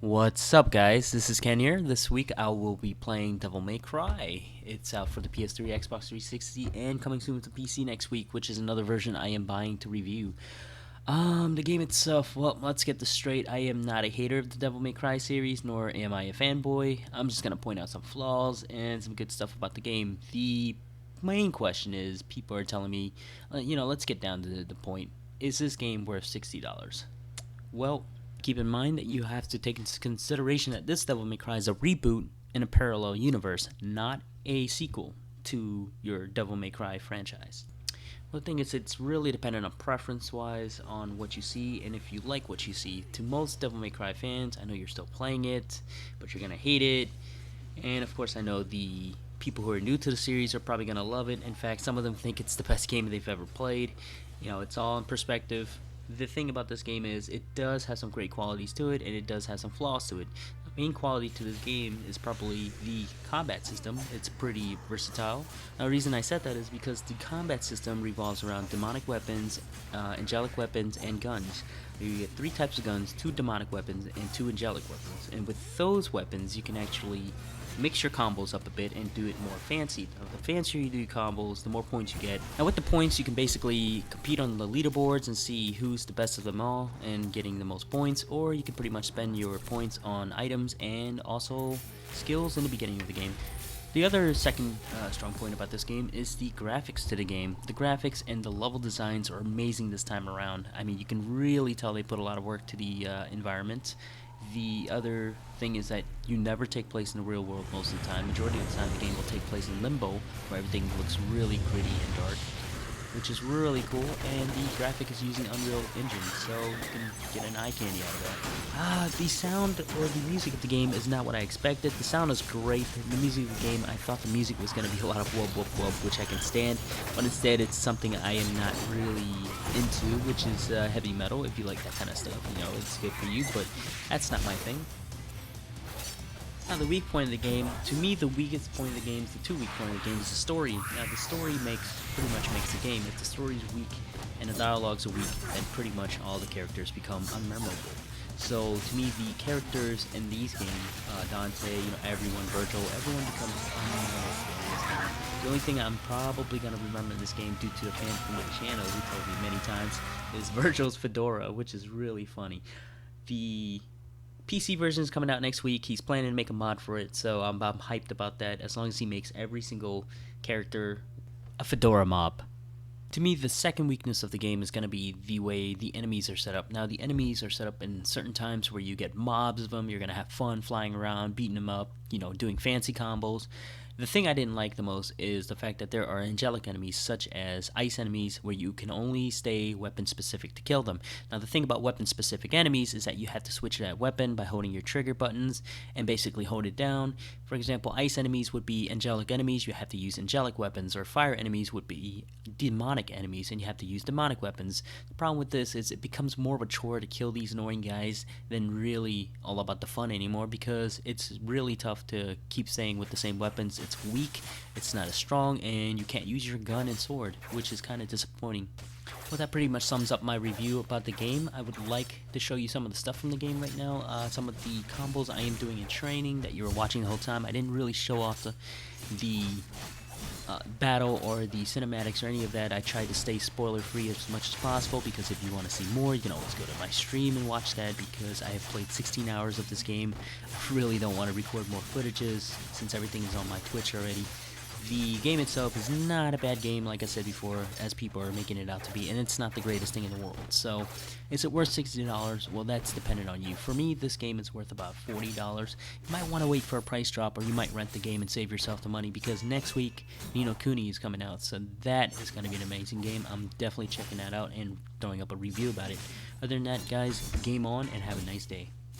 What's up, guys? This is Ken here. This week I will be playing Devil May Cry. It's out for the PS3, Xbox 360, and coming soon to PC next week, which is another version I am buying to review. The game itself, well, let's get this straight. I am not a hater of the Devil May Cry series, nor am I a fanboy. I'm just gonna point out some flaws and some good stuff about the game. The main question is, people are telling me, let's get down to the point. Is this game worth $60? Well, keep in mind that you have to take into consideration that this Devil May Cry is a reboot in a parallel universe, not a sequel to your Devil May Cry franchise. Well, the thing is, it's really dependent on preference-wise on what you see and if you like what you see. To most Devil May Cry fans, I know you're still playing it, but you're going to hate it. And of course, I know the people who are new to the series are probably going to love it. In fact, some of them think it's the best game they've ever played. It's all in perspective. The thing about this game is it does have some great qualities to it, and it does have some flaws to it. The main quality to this game is probably the combat system. It's pretty versatile. Now, the reason I said that is because the combat system revolves around demonic weapons, angelic weapons, and guns. You get 3 types of guns, 2 demonic weapons, and 2 angelic weapons. And with those weapons, you can actually mix your combos up a bit and do it more fancy. The fancier you do your combos, the more points you get. Now with the points, you can basically compete on the leaderboards and see who's the best of them all and getting the most points, or you can pretty much spend your points on items and also skills in the beginning of the game. The other second strong point about this game is the graphics to the game. The graphics and the level designs are amazing this time around. I mean, you can really tell they put a lot of work to the environment. The other thing is that you never take place in the real world most of the time. Majority of the time the game will take place in limbo, where everything looks really gritty and dark, which is really cool, and the graphic is using Unreal Engine, so you can get an eye candy out of that. The sound or the music of the game is not what I expected. The sound is great. The music of the game, I thought the music was going to be a lot of wub wub wub, which I can stand, but instead it's something I am not really into, which is heavy metal. If you like that kind of stuff, it's good for you, but that's not my thing. Now, the weak point of the game, to me, the weakest point of the game, the 2 weak point of the game is the story. Now, the story pretty much makes the game. If the story is weak and the dialogues are weak, then pretty much all the characters become unmemorable. So, to me, the characters in these games, Dante, everyone, Virgil, everyone becomes unmemorable in this game. The only thing I'm probably going to remember in this game, due to a fan from the channel who told me many times, is Virgil's fedora, which is really funny. The PC version is coming out next week. He's planning to make a mod for it, so I'm hyped about that, as long as he makes every single character a fedora mob. To me, the second weakness of the game is going to be the way the enemies are set up. Now, the enemies are set up in certain times where you get mobs of them. You're going to have fun flying around, beating them up, doing fancy combos. The thing I didn't like the most is the fact that there are angelic enemies, such as ice enemies, where you can only stay weapon specific to kill them. Now, the thing about weapon specific enemies is that you have to switch that weapon by holding your trigger buttons and basically hold it down. For example, ice enemies would be angelic enemies, you have to use angelic weapons, or fire enemies would be demonic enemies, and you have to use demonic weapons. The problem with this is it becomes more of a chore to kill these annoying guys than really all about the fun anymore, because it's really tough to keep staying with the same weapons. It's weak, it's not as strong, and you can't use your gun and sword, which is kind of disappointing. Well, that pretty much sums up my review about the game. I would like to show you some of the stuff from the game right now. Some of the combos I am doing in training that you were watching the whole time. I didn't really show off the battle or the cinematics or any of that. I tried to stay spoiler free as much as possible, because if you want to see more, you can always go to my stream and watch that, because I have played 16 hours of this game. I really don't want to record more footages since everything is on my Twitch already. The game itself is not a bad game, like I said before, as people are making it out to be, and it's not the greatest thing in the world. So, is it worth $60? Well, that's dependent on you. For me, this game is worth about $40. You might want to wait for a price drop, or you might rent the game and save yourself the money, because next week, Ni no Kuni is coming out, so that is going to be an amazing game. I'm definitely checking that out and throwing up a review about it. Other than that, guys, game on, and have a nice day.